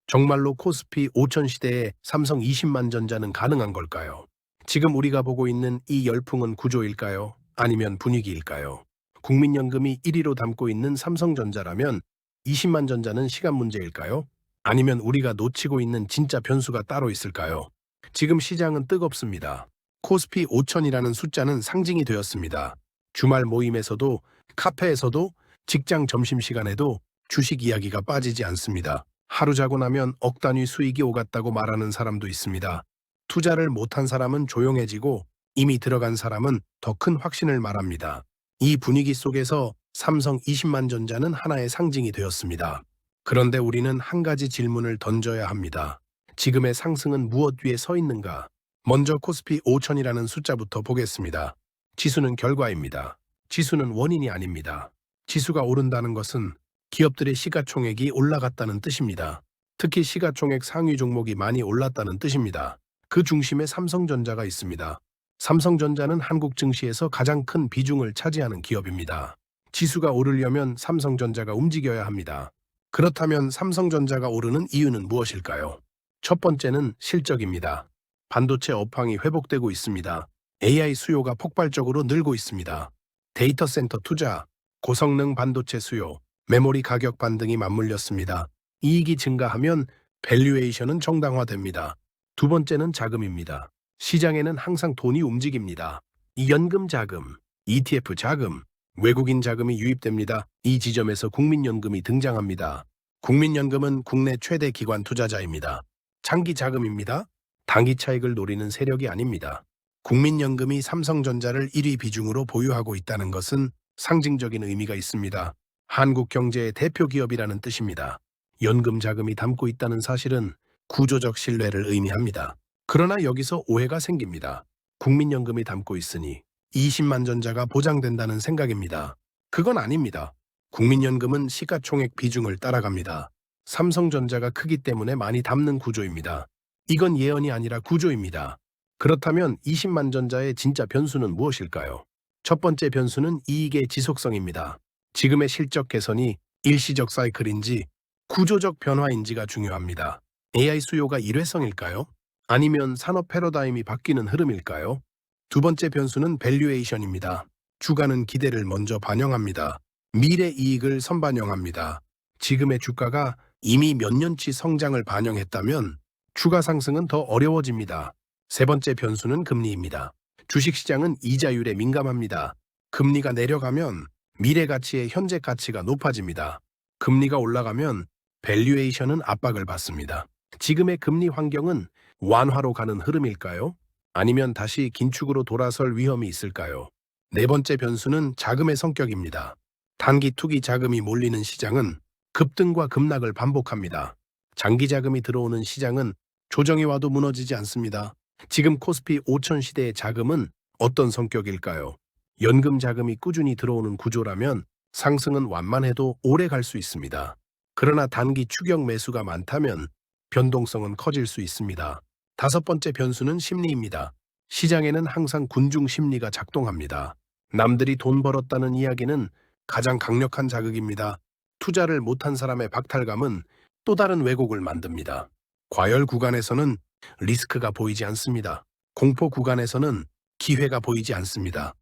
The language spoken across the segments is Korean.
정말로 코스피 5천 시대에 삼성 20만 전자는 가능한 걸까요? 지금 우리가 보고 있는 이 열풍은 구조일까요? 아니면 분위기일까요? 국민연금이 1위로 담고 있는 삼성전자라면 20만 전자는 시간 문제일까요? 아니면 우리가 놓치고 있는 진짜 변수가 따로 있을까요? 지금 시장은 뜨겁습니다. 코스피 5천이라는 숫자는 상징이 되었습니다. 주말 모임에서도, 카페에서도, 직장 점심시간에도 주식 이야기가 빠지지 않습니다. 하루 자고 나면 억 단위 수익이 오갔다고 말하는 사람도 있습니다. 투자를 못한 사람은 조용해지고 이미 들어간 사람은 더 큰 확신을 말합니다. 이 분위기 속에서 삼성 20만 전자는 하나의 상징이 되었습니다. 그런데 우리는 한 가지 질문을 던져야 합니다. 지금의 상승은 무엇 위에 서 있는가? 먼저 코스피 5천이라는 숫자부터 보겠습니다. 지수는 결과입니다. 지수는 원인이 아닙니다. 지수가 오른다는 것은 기업들의 시가총액이 올라갔다는 뜻입니다. 특히 시가총액 상위 종목이 많이 올랐다는 뜻입니다. 그 중심에 삼성전자가 있습니다. 삼성전자는 한국 증시에서 가장 큰 비중을 차지하는 기업입니다. 지수가 오르려면 삼성전자가 움직여야 합니다. 그렇다면 삼성전자가 오르는 이유는 무엇일까요? 첫 번째는 실적입니다. 반도체 업황이 회복되고 있습니다. AI 수요가 폭발적으로 늘고 있습니다. 데이터 센터 투자, 고성능 반도체 수요, 메모리 가격 반등이 맞물렸습니다. 이익이 증가하면 밸류에이션은 정당화됩니다. 두 번째는 자금입니다. 시장에는 항상 돈이 움직입니다. 이 연금 자금, ETF 자금, 외국인 자금이 유입됩니다. 이 지점에서 국민연금이 등장합니다. 국민연금은 국내 최대 기관 투자자입니다. 장기 자금입니다. 단기 차익을 노리는 세력이 아닙니다. 국민연금이 삼성전자를 1위 비중으로 보유하고 있다는 것은 상징적인 의미가 있습니다. 한국 경제의 대표 기업이라는 뜻입니다. 연금 자금이 담고 있다는 사실은 구조적 신뢰를 의미합니다. 그러나 여기서 오해가 생깁니다. 국민연금이 담고 있으니 20만 전자가 보장된다는 생각입니다. 그건 아닙니다. 국민연금은 시가총액 비중을 따라갑니다. 삼성전자가 크기 때문에 많이 담는 구조입니다. 이건 예언이 아니라 구조입니다. 그렇다면 20만 전자의 진짜 변수는 무엇일까요? 첫 번째 변수는 이익의 지속성입니다. 지금의 실적 개선이 일시적 사이클인지 구조적 변화인지가 중요합니다. AI 수요가 일회성일까요? 아니면 산업 패러다임이 바뀌는 흐름일까요? 두 번째 변수는 밸류에이션입니다. 주가는 기대를 먼저 반영합니다. 미래 이익을 선반영합니다. 지금의 주가가 이미 몇 년치 성장을 반영했다면 추가 상승은 더 어려워집니다. 세 번째 변수는 금리입니다. 주식시장은 이자율에 민감합니다. 금리가 내려가면 미래 가치의 현재 가치가 높아집니다. 금리가 올라가면 밸류에이션은 압박을 받습니다. 지금의 금리 환경은 완화로 가는 흐름일까요? 아니면 다시 긴축으로 돌아설 위험이 있을까요? 네 번째 변수는 자금의 성격입니다. 단기 투기 자금이 몰리는 시장은 급등과 급락을 반복합니다. 장기 자금이 들어오는 시장은 조정이 와도 무너지지 않습니다. 지금 코스피 5천 시대의 자금은 어떤 성격일까요? 연금 자금이 꾸준히 들어오는 구조라면 상승은 완만해도 오래 갈 수 있습니다. 그러나 단기 추격 매수가 많다면 변동성은 커질 수 있습니다. 다섯 번째 변수는 심리입니다. 시장에는 항상 군중 심리가 작동합니다. 남들이 돈 벌었다는 이야기는 가장 강력한 자극입니다. 투자를 못한 사람의 박탈감은 또 다른 왜곡을 만듭니다. 과열 구간에서는 리스크가 보이지 않습니다. 공포 구간에서는 기회가 보이지 않습니다.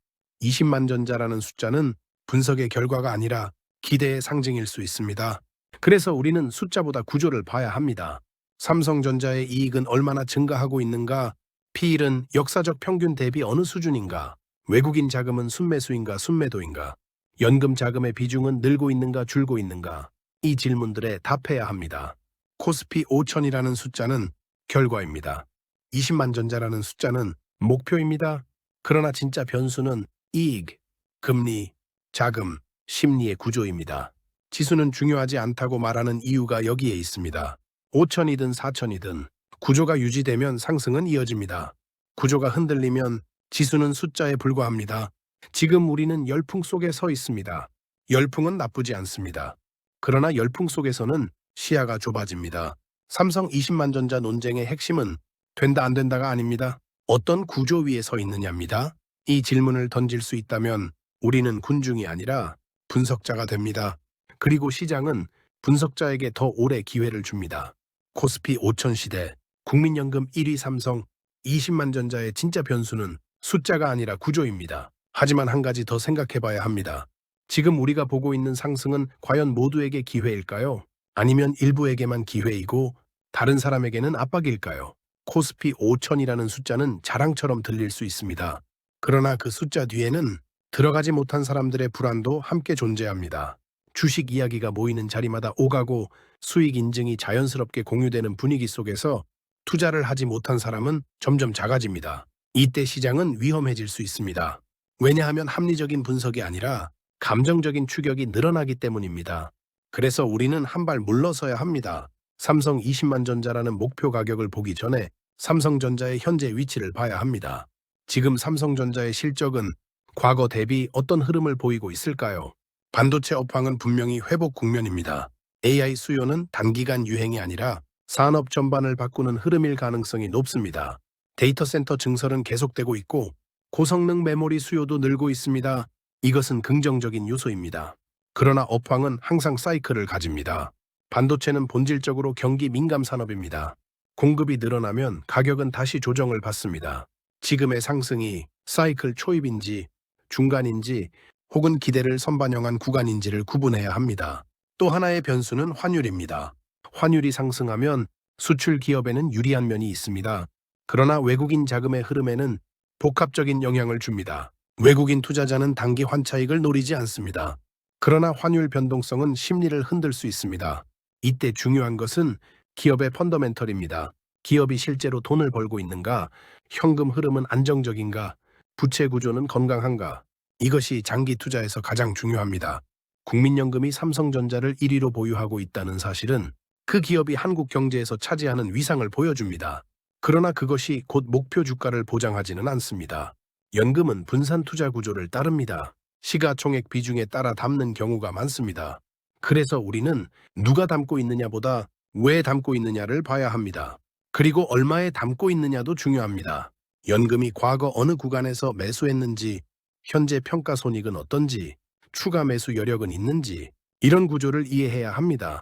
20만 전자라는 숫자는 분석의 결과가 아니라 기대의 상징일 수 있습니다. 그래서 우리는 숫자보다 구조를 봐야 합니다. 삼성전자의 이익은 얼마나 증가하고 있는가? P율은 역사적 평균 대비 어느 수준인가? 외국인 자금은 순매수인가 순매도인가? 연금 자금의 비중은 늘고 있는가 줄고 있는가? 이 질문들에 답해야 합니다. 코스피 5천이라는 숫자는 결과입니다. 20만 전자라는 숫자는 목표입니다. 그러나 진짜 변수는 이익, 금리, 자금, 심리의 구조입니다. 지수는 중요하지 않다고 말하는 이유가 여기에 있습니다. 5천이든 4천이든 구조가 유지되면 상승은 이어집니다. 구조가 흔들리면 지수는 숫자에 불과합니다. 지금 우리는 열풍 속에 서 있습니다. 열풍은 나쁘지 않습니다. 그러나 열풍 속에서는 시야가 좁아집니다. 삼성 20만 전자 논쟁의 핵심은 된다 안 된다가 아닙니다. 어떤 구조 위에 서 있느냐입니다. 이 질문을 던질 수 있다면 우리는 군중이 아니라 분석자가 됩니다. 그리고 시장은 분석자에게 더 오래 기회를 줍니다. 코스피 5000 시대, 국민연금 1위 삼성, 20만 전자의 진짜 변수는 숫자가 아니라 구조입니다. 하지만 한 가지 더 생각해 봐야 합니다. 지금 우리가 보고 있는 상승은 과연 모두에게 기회일까요? 아니면 일부에게만 기회이고 다른 사람에게는 압박일까요? 코스피 5000이라는 숫자는 자랑처럼 들릴 수 있습니다. 그러나 그 숫자 뒤에는 들어가지 못한 사람들의 불안도 함께 존재합니다. 주식 이야기가 모이는 자리마다 오가고 수익 인증이 자연스럽게 공유되는 분위기 속에서 투자를 하지 못한 사람은 점점 작아집니다. 이때 시장은 위험해질 수 있습니다. 왜냐하면 합리적인 분석이 아니라 감정적인 추격이 늘어나기 때문입니다. 그래서 우리는 한 발 물러서야 합니다. 삼성 20만 전자라는 목표 가격을 보기 전에 삼성전자의 현재 위치를 봐야 합니다. 지금 삼성전자의 실적은 과거 대비 어떤 흐름을 보이고 있을까요? 반도체 업황은 분명히 회복 국면입니다. AI 수요는 단기간 유행이 아니라 산업 전반을 바꾸는 흐름일 가능성이 높습니다. 데이터 센터 증설은 계속되고 있고 고성능 메모리 수요도 늘고 있습니다. 이것은 긍정적인 요소입니다. 그러나 업황은 항상 사이클을 가집니다. 반도체는 본질적으로 경기 민감 산업입니다. 공급이 늘어나면 가격은 다시 조정을 받습니다. 지금의 상승이 사이클 초입인지 중간인지 혹은 기대를 선반영한 구간인지를 구분해야 합니다. 또 하나의 변수는 환율입니다. 환율이 상승하면 수출 기업에는 유리한 면이 있습니다. 그러나 외국인 자금의 흐름에는 복합적인 영향을 줍니다. 외국인 투자자는 단기 환차익을 노리지 않습니다. 그러나 환율 변동성은 심리를 흔들 수 있습니다. 이때 중요한 것은 기업의 펀더멘털입니다. 기업이 실제로 돈을 벌고 있는가, 현금 흐름은 안정적인가, 부채 구조는 건강한가. 이것이 장기 투자에서 가장 중요합니다. 국민연금이 삼성전자를 1위로 보유하고 있다는 사실은 그 기업이 한국 경제에서 차지하는 위상을 보여줍니다. 그러나 그것이 곧 목표 주가를 보장하지는 않습니다. 연금은 분산 투자 구조를 따릅니다. 시가총액 비중에 따라 담는 경우가 많습니다. 그래서 우리는 누가 담고 있느냐보다 왜 담고 있느냐를 봐야 합니다. 그리고 얼마에 담고 있느냐도 중요합니다. 연금이 과거 어느 구간에서 매수했는지, 현재 평가 손익은 어떤지, 추가 매수 여력은 있는지 이런 구조를 이해해야 합니다.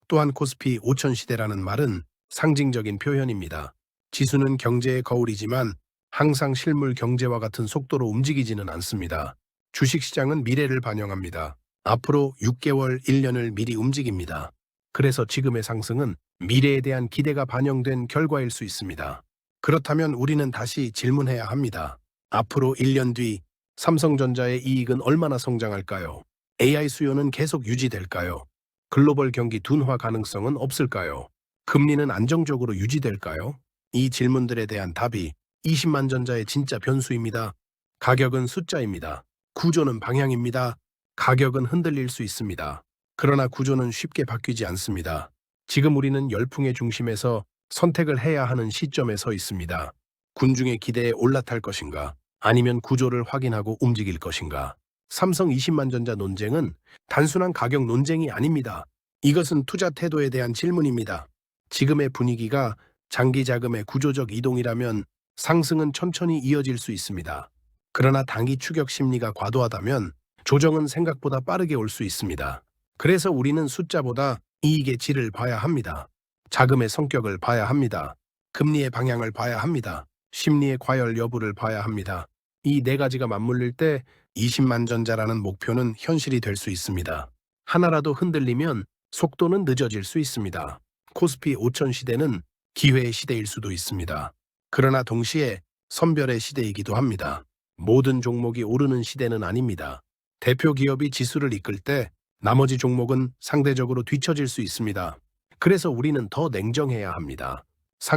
또한 코스피 5000 시대라는 말은 상징적인 표현입니다. 지수는 경제의 거울이지만 항상 실물 경제와 같은 속도로 움직이지는 않습니다. 주식시장은 미래를 반영합니다. 앞으로 6개월, 1년을 미리 움직입니다. 그래서 지금의 상승은 미래에 대한 기대가 반영된 결과일 수 있습니다. 그렇다면 우리는 다시 질문해야 합니다. 앞으로 1년 뒤 삼성전자의 이익은 얼마나 성장할까요? AI 수요는 계속 유지될까요? 글로벌 경기 둔화 가능성은 없을까요? 금리는 안정적으로 유지될까요? 이 질문들에 대한 답이 20만 전자의 진짜 변수입니다. 가격은 숫자입니다. 구조는 방향입니다. 가격은 흔들릴 수 있습니다. 그러나 구조는 쉽게 바뀌지 않습니다. 지금 우리는 열풍의 중심에서 선택을 해야 하는 시점에 서 있습니다. 군중의 기대에 올라탈 것인가? 아니면 구조를 확인하고 움직일 것인가? 삼성 20만 전자 논쟁은 단순한 가격 논쟁이 아닙니다. 이것은 투자 태도에 대한 질문입니다. 지금의 분위기가 장기 자금의 구조적 이동이라면 상승은 천천히 이어질 수 있습니다. 그러나 단기 추격 심리가 과도하다면 조정은 생각보다 빠르게 올 수 있습니다. 그래서 우리는 숫자보다 이익의 질을 봐야 합니다. 자금의 성격을 봐야 합니다. 금리의 방향을 봐야 합니다. 심리의 과열 여부를 봐야 합니다. 이 네 가지가 맞물릴 때 20만 전자라는 목표는 현실이 될 수 있습니다. 하나라도 흔들리면 속도는 늦어질 수 있습니다. 코스피 5000 시대는 기회의 시대일 수도 있습니다. 그러나 동시에 선별의 시대이기도 합니다. 모든 종목이 오르는 시대는 아닙니다. 대표 기업이 지수를 이끌 때 나머지 종목은 상대적으로 뒤처질 수 있습니다. 그래서 우리는 더 냉정해야 합니다.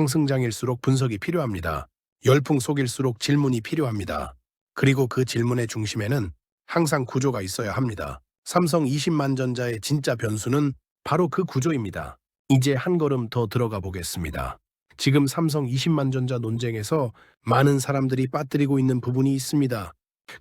상승장일수록 분석이 필요합니다. 열풍 속일수록 질문이 필요합니다. 그리고 그 질문의 중심에는 항상 구조가 있어야 합니다. 삼성 20만 전자의 진짜 변수는 바로 그 구조입니다. 이제 한 걸음 더 들어가 보겠습니다. 지금 삼성 20만 전자 논쟁에서 많은 사람들이 빠뜨리고 있는 부분이 있습니다.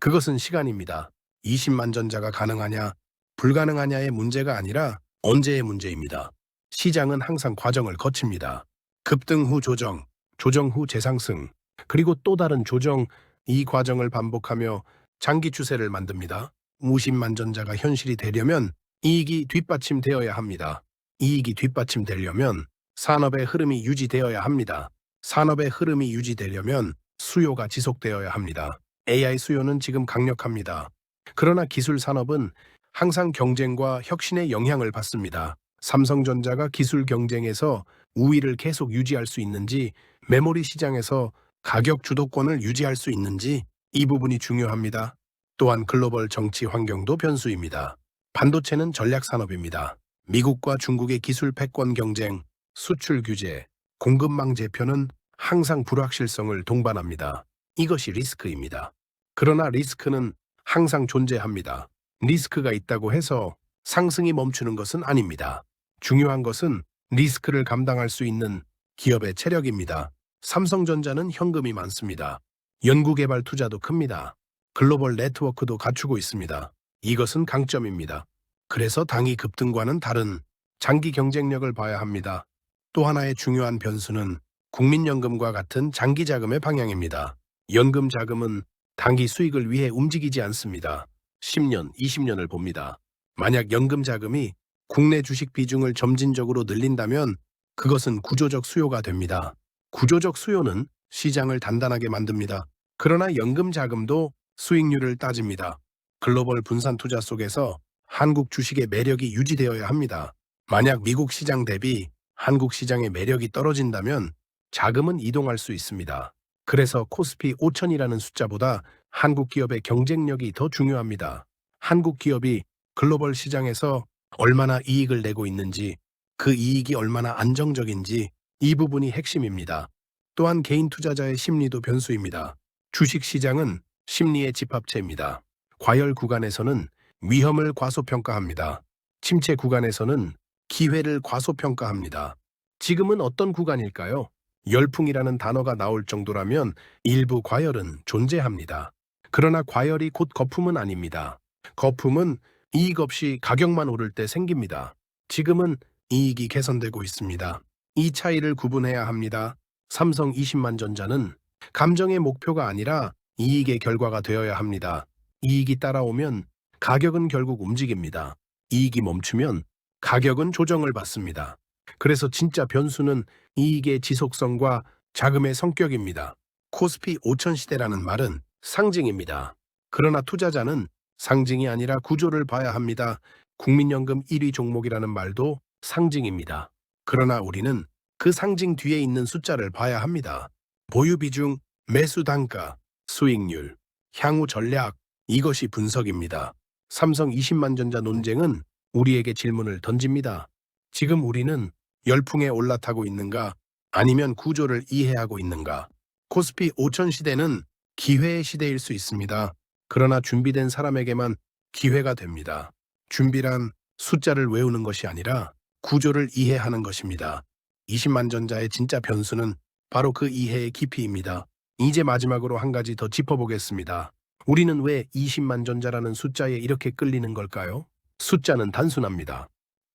그것은 시간입니다. 20만 전자가 가능하냐, 불가능하냐의 문제가 아니라 언제의 문제입니다. 시장은 항상 과정을 거칩니다. 급등 후 조정, 조정 후 재상승, 그리고 또 다른 조정, 이 과정을 반복하며 장기 추세를 만듭니다. 50만 전자가 현실이 되려면 이익이 뒷받침되어야 합니다. 이익이 뒷받침되려면 산업의 흐름이 유지되어야 합니다. 산업의 흐름이 유지되려면 수요가 지속되어야 합니다. AI 수요는 지금 강력합니다. 그러나 기술 산업은 항상 경쟁과 혁신의 영향을 받습니다. 삼성전자가 기술 경쟁에서 우위를 계속 유지할 수 있는지, 메모리 시장에서 가격 주도권을 유지할 수 있는지 이 부분이 중요합니다. 또한 글로벌 정치 환경도 변수입니다. 반도체는 전략 산업입니다. 미국과 중국의 기술 패권 경쟁, 수출 규제, 공급망 재편은 항상 불확실성을 동반합니다. 이것이 리스크입니다. 그러나 리스크는 항상 존재합니다. 리스크가 있다고 해서 상승이 멈추는 것은 아닙니다. 중요한 것은 리스크를 감당할 수 있는 기업의 체력입니다. 삼성전자는 현금이 많습니다. 연구개발 투자도 큽니다. 글로벌 네트워크도 갖추고 있습니다. 이것은 강점입니다. 그래서 당이 급등과는 다른 장기 경쟁력을 봐야 합니다. 또 하나의 중요한 변수는 국민연금과 같은 장기 자금의 방향입니다. 연금 자금은 단기 수익을 위해 움직이지 않습니다. 10년, 20년을 봅니다. 만약 연금 자금이 국내 주식 비중을 점진적으로 늘린다면 그것은 구조적 수요가 됩니다. 구조적 수요는 시장을 단단하게 만듭니다. 그러나 연금 자금도 수익률을 따집니다. 글로벌 분산 투자 속에서 한국 주식의 매력이 유지되어야 합니다. 만약 미국 시장 대비 한국 시장의 매력이 떨어진다면 자금은 이동할 수 있습니다. 그래서 코스피 5000이라는 숫자보다 한국 기업의 경쟁력이 더 중요합니다. 한국 기업이 글로벌 시장에서 얼마나 이익을 내고 있는지, 그 이익이 얼마나 안정적인지 이 부분이 핵심입니다. 또한 개인 투자자의 심리도 변수입니다. 주식 시장은 심리의 집합체입니다. 과열 구간에서는 위험을 과소평가합니다. 침체 구간에서는 기회를 과소평가합니다. 지금은 어떤 구간일까요? 열풍이라는 단어가 나올 정도라면 일부 과열은 존재합니다. 그러나 과열이 곧 거품은 아닙니다. 거품은 이익 없이 가격만 오를 때 생깁니다. 지금은 이익이 개선되고 있습니다. 이 차이를 구분해야 합니다. 삼성 20만 전자는 감정의 목표가 아니라 이익의 결과가 되어야 합니다. 이익이 따라오면 가격은 결국 움직입니다. 이익이 멈추면 가격은 조정을 받습니다. 그래서 진짜 변수는 이익의 지속성과 자금의 성격입니다. 코스피 5000 시대라는 말은 상징입니다. 그러나 투자자는 상징이 아니라 구조를 봐야 합니다. 국민연금 1위 종목이라는 말도 상징입니다. 그러나 우리는 그 상징 뒤에 있는 숫자를 봐야 합니다. 보유 비중, 매수 단가, 수익률, 향후 전략, 이것이 분석입니다. 삼성 20만 전자 논쟁은 우리에게 질문을 던집니다. 지금 우리는 열풍에 올라타고 있는가? 아니면 구조를 이해하고 있는가? 코스피 5000 시대는 기회의 시대일 수 있습니다. 그러나 준비된 사람에게만 기회가 됩니다. 준비란 숫자를 외우는 것이 아니라 구조를 이해하는 것입니다. 20만 전자의 진짜 변수는 바로 그 이해의 깊이입니다. 이제 마지막으로 한 가지 더 짚어보겠습니다. 우리는 왜 20만 전자라는 숫자에 이렇게 끌리는 걸까요? 숫자는 단순합니다.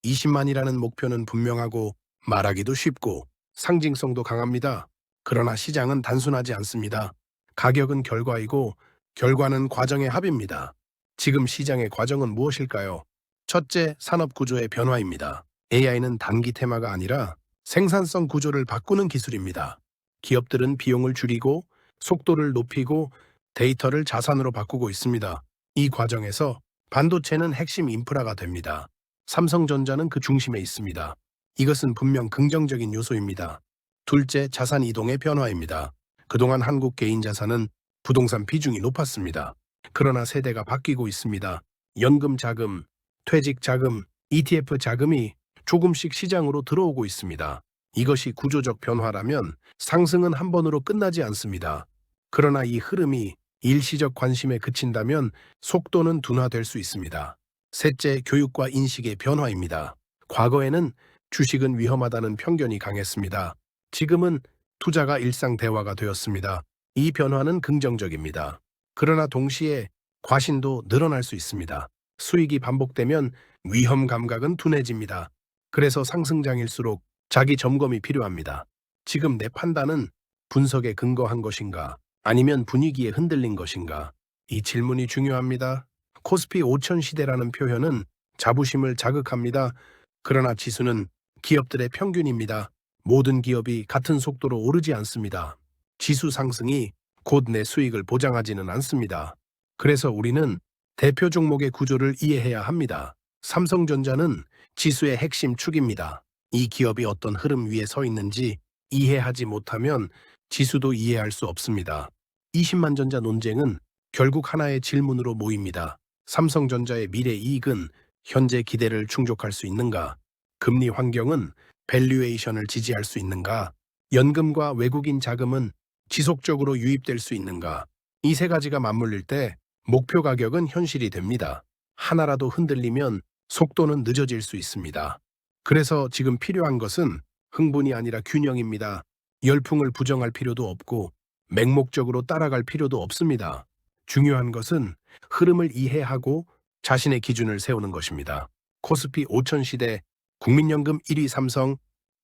20만이라는 목표는 분명하고 말하기도 쉽고 상징성도 강합니다. 그러나 시장은 단순하지 않습니다. 가격은 결과이고 결과는 과정의 합입니다. 지금 시장의 과정은 무엇일까요? 첫째, 산업 구조의 변화입니다. AI는 단기 테마가 아니라 생산성 구조를 바꾸는 기술입니다. 기업들은 비용을 줄이고 속도를 높이고 데이터를 자산으로 바꾸고 있습니다. 이 과정에서 반도체는 핵심 인프라가 됩니다. 삼성전자는 그 중심에 있습니다. 이것은 분명 긍정적인 요소입니다. 둘째, 자산 이동의 변화입니다. 그동안 한국 개인 자산은 부동산 비중이 높았습니다. 그러나 세대가 바뀌고 있습니다. 연금 자금, 퇴직 자금, ETF 자금이 조금씩 시장으로 들어오고 있습니다. 이것이 구조적 변화라면 상승은 한 번으로 끝나지 않습니다. 그러나 이 흐름이 일시적 관심에 그친다면 속도는 둔화될 수 있습니다. 셋째, 교육과 인식의 변화입니다. 과거에는 주식은 위험하다는 편견이 강했습니다. 지금은 투자가 일상 대화가 되었습니다. 이 변화는 긍정적입니다. 그러나 동시에 과신도 늘어날 수 있습니다. 수익이 반복되면 위험 감각은 둔해집니다. 그래서 상승장일수록 자기 점검이 필요합니다. 지금 내 판단은 분석에 근거한 것인가? 아니면 분위기에 흔들린 것인가? 이 질문이 중요합니다. 코스피 5000 시대라는 표현은 자부심을 자극합니다. 그러나 지수는 기업들의 평균입니다. 모든 기업이 같은 속도로 오르지 않습니다. 지수 상승이 곧 내 수익을 보장하지는 않습니다. 그래서 우리는 대표 종목의 구조를 이해해야 합니다. 삼성전자는 지수의 핵심 축입니다. 이 기업이 어떤 흐름 위에 서 있는지 이해하지 못하면 지수도 이해할 수 없습니다. 20만 전자 논쟁은 결국 하나의 질문으로 모입니다. 삼성전자의 미래 이익은 현재 기대를 충족할 수 있는가? 금리 환경은 밸류에이션을 지지할 수 있는가? 연금과 외국인 자금은 지속적으로 유입될 수 있는가? 이 세 가지가 맞물릴 때 목표 가격은 현실이 됩니다. 하나라도 흔들리면 속도는 늦어질 수 있습니다. 그래서 지금 필요한 것은 흥분이 아니라 균형입니다. 열풍을 부정할 필요도 없고 맹목적으로 따라갈 필요도 없습니다. 중요한 것은 흐름을 이해하고 자신의 기준을 세우는 것입니다. 코스피 5000 시대 국민연금 1위 삼성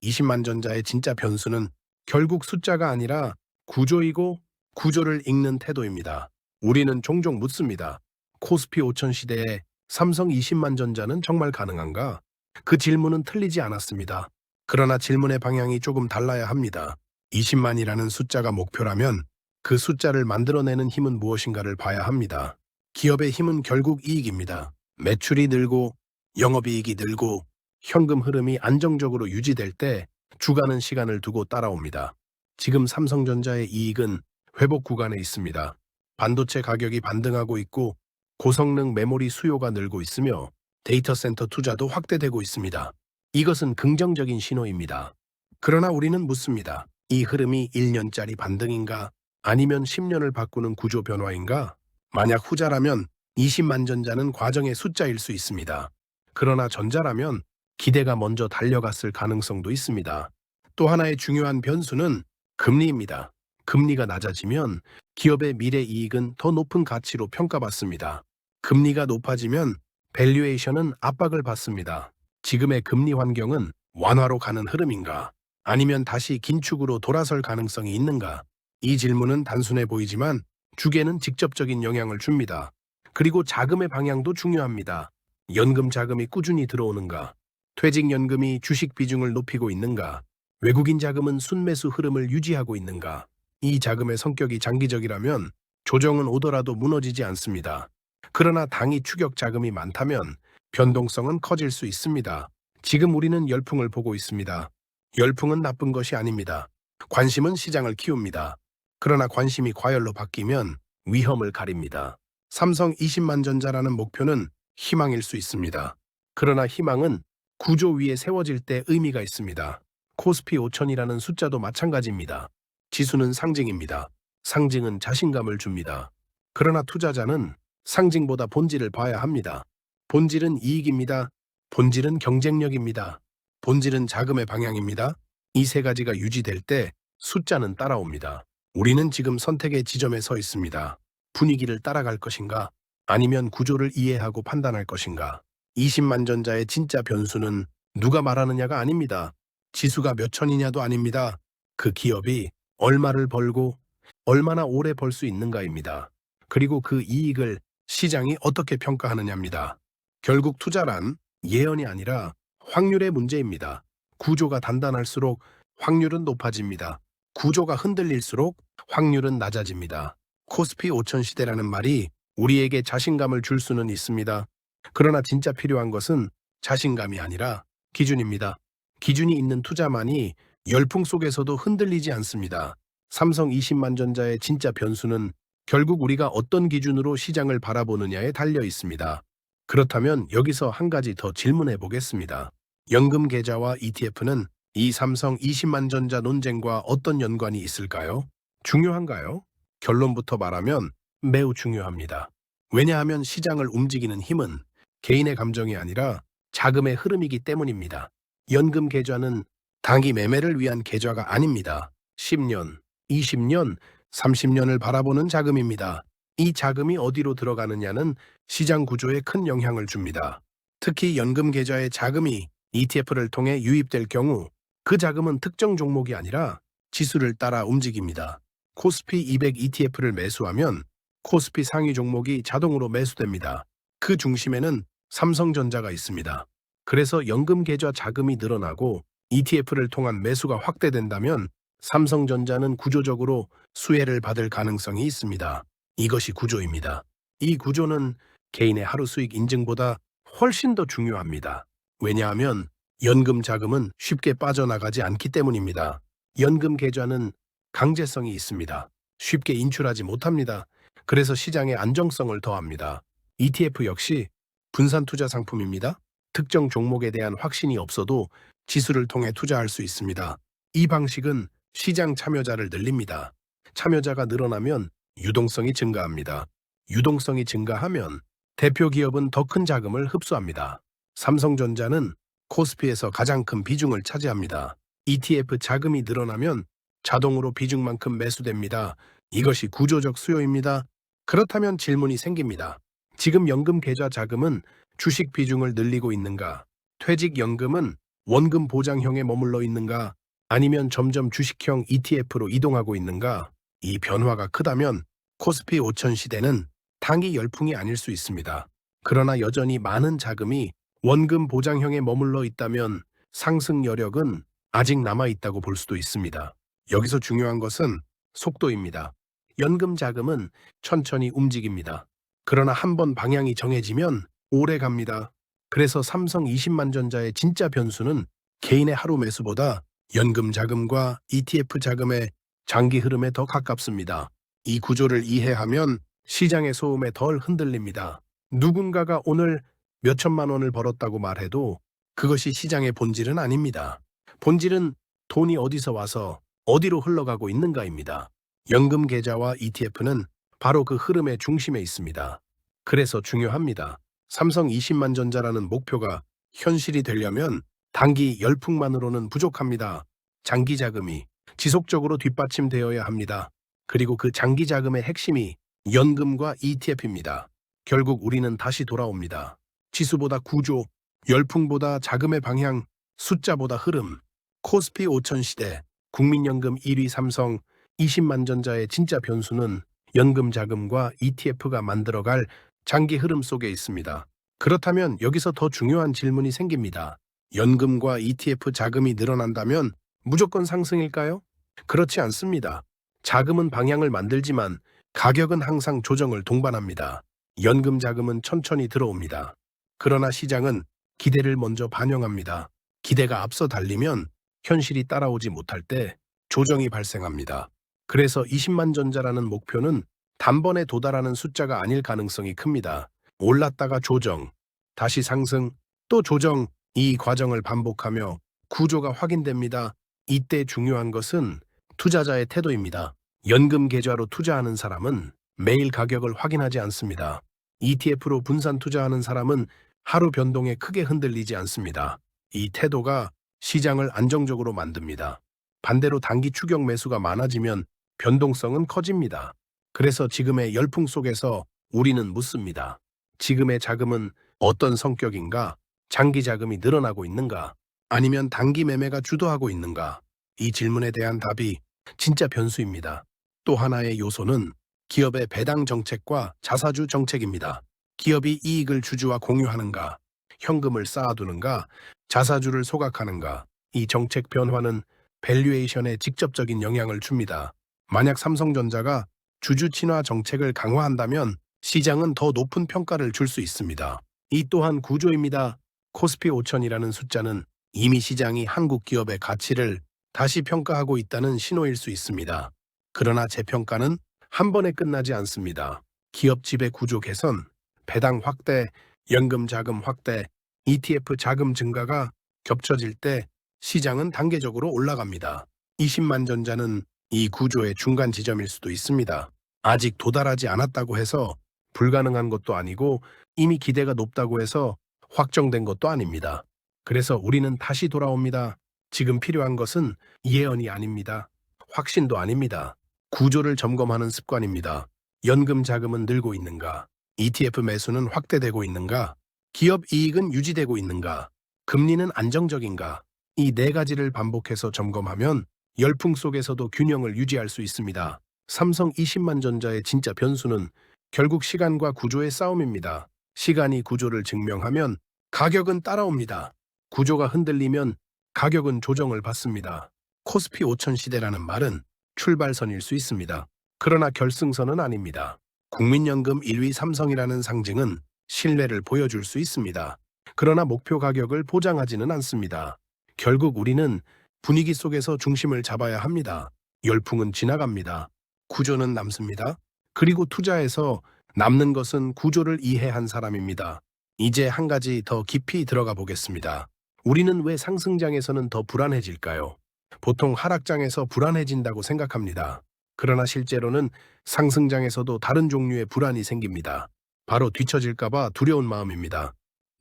20만 전자의 진짜 변수는 결국 숫자가 아니라 구조이고 구조를 읽는 태도입니다. 우리는 종종 묻습니다. 코스피 5000 시대에 삼성 20만 전자는 정말 가능한가? 그 질문은 틀리지 않았습니다. 그러나 질문의 방향이 조금 달라야 합니다. 20만이라는 숫자가 목표라면 그 숫자를 만들어내는 힘은 무엇인가를 봐야 합니다. 기업의 힘은 결국 이익입니다. 매출이 늘고 영업이익이 늘고 현금 흐름이 안정적으로 유지될 때 주가는 시간을 두고 따라옵니다. 지금 삼성전자의 이익은 회복 구간에 있습니다. 반도체 가격이 반등하고 있고 고성능 메모리 수요가 늘고 있으며 데이터 센터 투자도 확대되고 있습니다. 이것은 긍정적인 신호입니다. 그러나 우리는 묻습니다. 이 흐름이 1년짜리 반등인가? 아니면 10년을 바꾸는 구조 변화인가? 만약 후자라면 20만 전자는 과정의 숫자일 수 있습니다. 그러나 전자라면 기대가 먼저 달려갔을 가능성도 있습니다. 또 하나의 중요한 변수는 금리입니다. 금리가 낮아지면 기업의 미래 이익은 더 높은 가치로 평가받습니다. 금리가 높아지면 밸류에이션은 압박을 받습니다. 지금의 금리 환경은 완화로 가는 흐름인가? 아니면 다시 긴축으로 돌아설 가능성이 있는가? 이 질문은 단순해 보이지만 주계는 직접적인 영향을 줍니다. 그리고 자금의 방향도 중요합니다. 연금 자금이 꾸준히 들어오는가? 퇴직연금이 주식 비중을 높이고 있는가? 외국인 자금은 순매수 흐름을 유지하고 있는가? 이 자금의 성격이 장기적이라면 조정은 오더라도 무너지지 않습니다. 그러나 당이 추격 자금이 많다면 변동성은 커질 수 있습니다. 지금 우리는 열풍을 보고 있습니다. 열풍은 나쁜 것이 아닙니다. 관심은 시장을 키웁니다. 그러나 관심이 과열로 바뀌면 위험을 가립니다. 삼성 20만 전자라는 목표는 희망일 수 있습니다. 그러나 희망은 구조 위에 세워질 때 의미가 있습니다. 코스피 5000이라는 숫자도 마찬가지입니다. 지수는 상징입니다. 상징은 자신감을 줍니다. 그러나 투자자는 상징보다 본질을 봐야 합니다. 본질은 이익입니다. 본질은 경쟁력입니다. 본질은 자금의 방향입니다. 이 세 가지가 유지될 때 숫자는 따라옵니다. 우리는 지금 선택의 지점에 서 있습니다. 분위기를 따라갈 것인가? 아니면 구조를 이해하고 판단할 것인가? 20만 전자의 진짜 변수는 누가 말하느냐가 아닙니다. 지수가 몇 천이냐도 아닙니다. 그 기업이 얼마를 벌고 얼마나 오래 벌 수 있는가입니다. 그리고 그 이익을 시장이 어떻게 평가하느냐입니다. 결국 투자란 예언이 아니라 확률의 문제입니다. 구조가 단단할수록 확률은 높아집니다. 구조가 흔들릴수록 확률은 낮아집니다. 코스피 5000 시대라는 말이 우리에게 자신감을 줄 수는 있습니다. 그러나 진짜 필요한 것은 자신감이 아니라 기준입니다. 기준이 있는 투자만이 열풍 속에서도 흔들리지 않습니다. 삼성 20만 전자의 진짜 변수는 결국 우리가 어떤 기준으로 시장을 바라보느냐에 달려 있습니다. 그렇다면 여기서 한 가지 더 질문해 보겠습니다. 연금 계좌와 ETF는 이 삼성 20만 전자 논쟁과 어떤 연관이 있을까요? 중요한가요? 결론부터 말하면 매우 중요합니다. 왜냐하면 시장을 움직이는 힘은 개인의 감정이 아니라 자금의 흐름이기 때문입니다. 연금 계좌는 단기 매매를 위한 계좌가 아닙니다. 10년, 20년, 30년을 바라보는 자금입니다. 이 자금이 어디로 들어가느냐는 시장 구조에 큰 영향을 줍니다. 특히 연금 계좌의 자금이 ETF를 통해 유입될 경우 그 자금은 특정 종목이 아니라 지수를 따라 움직입니다. 코스피 200 ETF를 매수하면 코스피 상위 종목이 자동으로 매수됩니다. 그 중심에는 삼성전자가 있습니다. 그래서 연금 계좌 자금이 늘어나고 ETF를 통한 매수가 확대된다면 삼성전자는 구조적으로 수혜를 받을 가능성이 있습니다. 이것이 구조입니다. 이 구조는 개인의 하루 수익 인증보다 훨씬 더 중요합니다. 왜냐하면 연금 자금은 쉽게 빠져나가지 않기 때문입니다. 연금 계좌는 강제성이 있습니다. 쉽게 인출하지 못합니다. 그래서 시장의 안정성을 더합니다. ETF 역시 분산 투자 상품입니다. 특정 종목에 대한 확신이 없어도 지수를 통해 투자할 수 있습니다. 이 방식은 시장 참여자를 늘립니다. 참여자가 늘어나면 유동성이 증가합니다. 유동성이 증가하면 대표 기업은 더 큰 자금을 흡수합니다. 삼성전자는 코스피에서 가장 큰 비중을 차지합니다. ETF 자금이 늘어나면 자동으로 비중만큼 매수됩니다. 이것이 구조적 수요입니다. 그렇다면 질문이 생깁니다. 지금 연금 계좌 자금은 주식 비중을 늘리고 있는가? 퇴직연금은 원금 보장형에 머물러 있는가? 아니면 점점 주식형 ETF로 이동하고 있는가? 이 변화가 크다면 코스피 5000 시대는 단기 열풍이 아닐 수 있습니다. 그러나 여전히 많은 자금이 원금 보장형에 머물러 있다면 상승 여력은 아직 남아 있다고 볼 수도 있습니다. 여기서 중요한 것은 속도입니다. 연금 자금은 천천히 움직입니다. 그러나 한번 방향이 정해지면 오래 갑니다. 그래서 삼성 20만 전자의 진짜 변수는 개인의 하루 매수보다 연금 자금과 ETF 자금의 장기 흐름에 더 가깝습니다. 이 구조를 이해하면 시장의 소음에 덜 흔들립니다. 누군가가 오늘 몇 천만 원을 벌었다고 말해도 그것이 시장의 본질은 아닙니다. 본질은 돈이 어디서 와서 어디로 흘러가고 있는가입니다. 연금 계좌와 ETF는 바로 그 흐름의 중심에 있습니다. 그래서 중요합니다. 삼성 20만 전자라는 목표가 현실이 되려면 단기 열풍만으로는 부족합니다. 장기 자금이 지속적으로 뒷받침되어야 합니다. 그리고 그 장기 자금의 핵심이 연금과 ETF입니다. 결국 우리는 다시 돌아옵니다. 지수보다 구조, 열풍보다 자금의 방향, 숫자보다 흐름. 코스피 5000 시대, 국민연금 1위 삼성 20만 전자의 진짜 변수는 연금 자금과 ETF가 만들어갈 장기 흐름 속에 있습니다. 그렇다면 여기서 더 중요한 질문이 생깁니다. 연금과 ETF 자금이 늘어난다면 무조건 상승일까요? 그렇지 않습니다. 자금은 방향을 만들지만 가격은 항상 조정을 동반합니다. 연금 자금은 천천히 들어옵니다. 그러나 시장은 기대를 먼저 반영합니다. 기대가 앞서 달리면 현실이 따라오지 못할 때 조정이 발생합니다. 그래서 20만 전자라는 목표는 단번에 도달하는 숫자가 아닐 가능성이 큽니다. 올랐다가 조정, 다시 상승, 또 조정, 이 과정을 반복하며 구조가 확인됩니다. 이때 중요한 것은 투자자의 태도입니다. 연금 계좌로 투자하는 사람은 매일 가격을 확인하지 않습니다. ETF로 분산 투자하는 사람은 하루 변동에 크게 흔들리지 않습니다. 이 태도가 시장을 안정적으로 만듭니다. 반대로 단기 추격 매수가 많아지면 변동성은 커집니다. 그래서 지금의 열풍 속에서 우리는 묻습니다. 지금의 자금은 어떤 성격인가? 장기 자금이 늘어나고 있는가? 아니면 단기 매매가 주도하고 있는가? 이 질문에 대한 답이 진짜 변수입니다. 또 하나의 요소는 기업의 배당 정책과 자사주 정책입니다. 기업이 이익을 주주와 공유하는가? 현금을 쌓아두는가? 자사주를 소각하는가? 이 정책 변화는 밸류에이션에 직접적인 영향을 줍니다. 만약 삼성전자가 주주 친화 정책을 강화한다면 시장은 더 높은 평가를 줄 수 있습니다. 이 또한 구조입니다. 코스피 5000이라는 숫자는 이미 시장이 한국 기업의 가치를 다시 평가하고 있다는 신호일 수 있습니다. 그러나 재평가는 한 번에 끝나지 않습니다. 기업 지배 구조 개선, 배당 확대, 연금 자금 확대, ETF 자금 증가가 겹쳐질 때 시장은 단계적으로 올라갑니다. 20만 전자는 이 구조의 중간 지점일 수도 있습니다. 아직 도달하지 않았다고 해서 불가능한 것도 아니고 이미 기대가 높다고 해서 확정된 것도 아닙니다. 그래서 우리는 다시 돌아옵니다. 지금 필요한 것은 예언이 아닙니다. 확신도 아닙니다. 구조를 점검하는 습관입니다. 연금 자금은 늘고 있는가? ETF 매수는 확대되고 있는가? 기업 이익은 유지되고 있는가? 금리는 안정적인가? 이 네 가지를 반복해서 점검하면 열풍 속에서도 균형을 유지할 수 있습니다. 삼성 20만 전자의 진짜 변수는 결국 시간과 구조의 싸움입니다. 시간이 구조를 증명하면 가격은 따라옵니다. 구조가 흔들리면 가격은 조정을 받습니다. 코스피 5000 시대라는 말은 출발선일 수 있습니다. 그러나 결승선은 아닙니다. 국민연금 1위 삼성이라는 상징은 신뢰를 보여줄 수 있습니다. 그러나 목표 가격을 보장하지는 않습니다. 결국 우리는 분위기 속에서 중심을 잡아야 합니다. 열풍은 지나갑니다. 구조는 남습니다. 그리고 투자에서 남는 것은 구조를 이해한 사람입니다. 이제 한 가지 더 깊이 들어가 보겠습니다. 우리는 왜 상승장에서는 더 불안해질까요? 보통 하락장에서 불안해진다고 생각합니다. 그러나 실제로는 상승장에서도 다른 종류의 불안이 생깁니다. 바로 뒤처질까봐 두려운 마음입니다.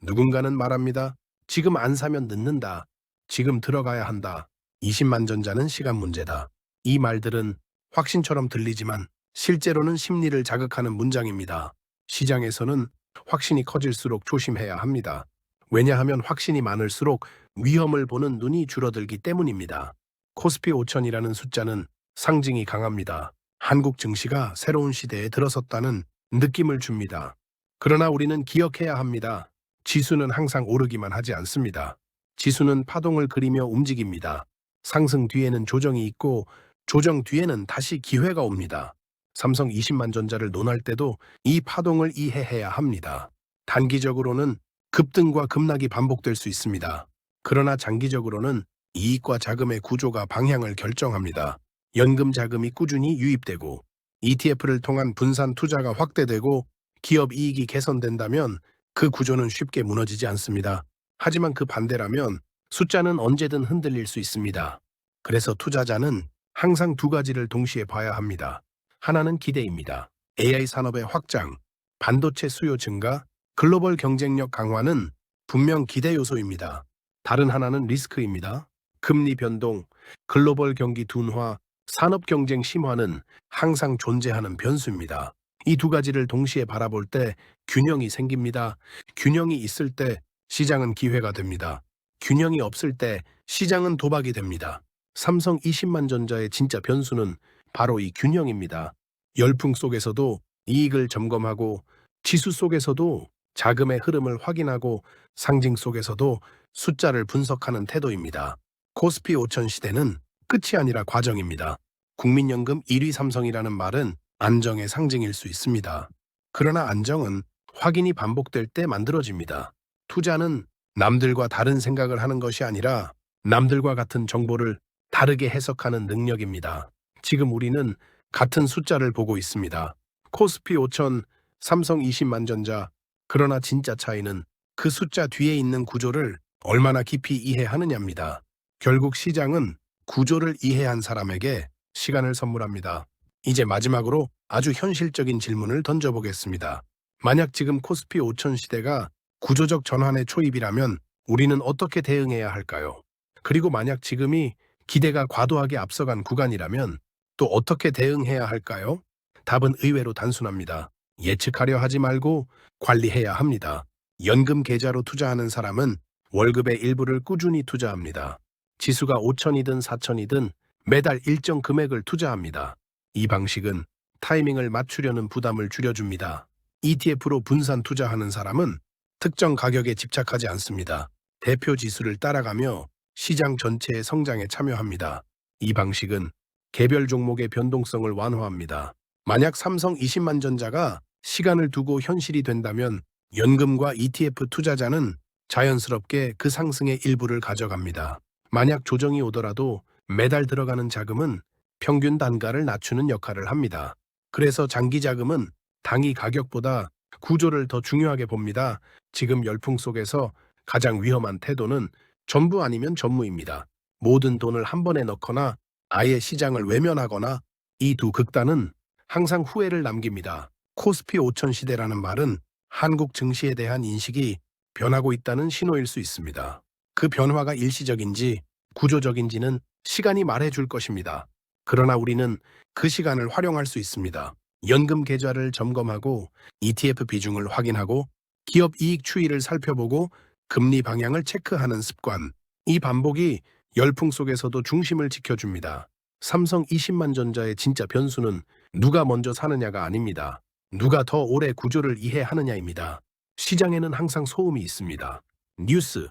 누군가는 말합니다. 지금 안 사면 늦는다. 지금 들어가야 한다. 20만 전자는 시간 문제다. 이 말들은 확신처럼 들리지만 실제로는 심리를 자극하는 문장입니다. 시장에서는 확신이 커질수록 조심해야 합니다. 왜냐하면 확신이 많을수록 위험을 보는 눈이 줄어들기 때문입니다. 코스피 5000이라는 숫자는 상징이 강합니다. 한국 증시가 새로운 시대에 들어섰다는 느낌을 줍니다. 그러나 우리는 기억해야 합니다. 지수는 항상 오르기만 하지 않습니다. 지수는 파동을 그리며 움직입니다. 상승 뒤에는 조정이 있고 조정 뒤에는 다시 기회가 옵니다. 삼성 20만 전자를 논할 때도 이 파동을 이해해야 합니다. 단기적으로는 급등과 급락이 반복될 수 있습니다. 그러나 장기적으로는 이익과 자금의 구조가 방향을 결정합니다. 연금 자금이 꾸준히 유입되고 ETF를 통한 분산 투자가 확대되고 기업 이익이 개선된다면 그 구조는 쉽게 무너지지 않습니다. 하지만 그 반대라면 숫자는 언제든 흔들릴 수 있습니다. 그래서 투자자는 항상 두 가지를 동시에 봐야 합니다. 하나는 기대입니다. AI 산업의 확장, 반도체 수요 증가, 글로벌 경쟁력 강화는 분명 기대 요소입니다. 다른 하나는 리스크입니다. 금리 변동, 글로벌 경기 둔화, 산업 경쟁 심화는 항상 존재하는 변수입니다. 이 두 가지를 동시에 바라볼 때 균형이 생깁니다. 균형이 있을 때 시장은 기회가 됩니다. 균형이 없을 때 시장은 도박이 됩니다. 삼성 20만 전자의 진짜 변수는 바로 이 균형입니다. 열풍 속에서도 이익을 점검하고 지수 속에서도 자금의 흐름을 확인하고 상징 속에서도 숫자를 분석하는 태도입니다. 코스피 5000 시대는 끝이 아니라 과정입니다. 국민연금 1위 삼성이라는 말은 안정의 상징일 수 있습니다. 그러나 안정은 확인이 반복될 때 만들어집니다. 투자는 남들과 다른 생각을 하는 것이 아니라 남들과 같은 정보를 다르게 해석하는 능력입니다. 지금 우리는 같은 숫자를 보고 있습니다. 코스피 5000, 삼성 20만 전자. 그러나 진짜 차이는 그 숫자 뒤에 있는 구조를 얼마나 깊이 이해하느냐입니다. 결국 시장은 구조를 이해한 사람에게 시간을 선물합니다. 이제 마지막으로 아주 현실적인 질문을 던져보겠습니다. 만약 지금 코스피 5000 시대가 구조적 전환의 초입이라면 우리는 어떻게 대응해야 할까요? 그리고 만약 지금이 기대가 과도하게 앞서간 구간이라면 또 어떻게 대응해야 할까요? 답은 의외로 단순합니다. 예측하려 하지 말고 관리해야 합니다. 연금 계좌로 투자하는 사람은 월급의 일부를 꾸준히 투자합니다. 지수가 5000이든 4000이든 매달 일정 금액을 투자합니다. 이 방식은 타이밍을 맞추려는 부담을 줄여줍니다. ETF로 분산 투자하는 사람은 특정 가격에 집착하지 않습니다. 대표 지수를 따라가며 시장 전체의 성장에 참여합니다. 이 방식은 개별 종목의 변동성을 완화합니다. 만약 삼성 20만 전자가 시간을 두고 현실이 된다면 연금과 ETF 투자자는 자연스럽게 그 상승의 일부를 가져갑니다. 만약 조정이 오더라도 매달 들어가는 자금은 평균 단가를 낮추는 역할을 합니다. 그래서 장기 자금은 당위 가격보다 구조를 더 중요하게 봅니다. 지금 열풍 속에서 가장 위험한 태도는 전부 아니면 전무입니다. 모든 돈을 한 번에 넣거나 아예 시장을 외면하거나 이 두 극단은 항상 후회를 남깁니다. 코스피 5000 시대라는 말은 한국 증시에 대한 인식이 변하고 있다는 신호일 수 있습니다. 그 변화가 일시적인지 구조적인지는 시간이 말해줄 것입니다. 그러나 우리는 그 시간을 활용할 수 있습니다. 연금 계좌를 점검하고 ETF 비중을 확인하고 기업 이익 추이를 살펴보고 금리 방향을 체크하는 습관. 이 반복이 열풍 속에서도 중심을 지켜줍니다. 삼성 20만 전자의 진짜 변수는 누가 먼저 사느냐가 아닙니다. 누가 더 오래 구조를 이해하느냐입니다. 시장에는 항상 소음이 있습니다. 뉴스,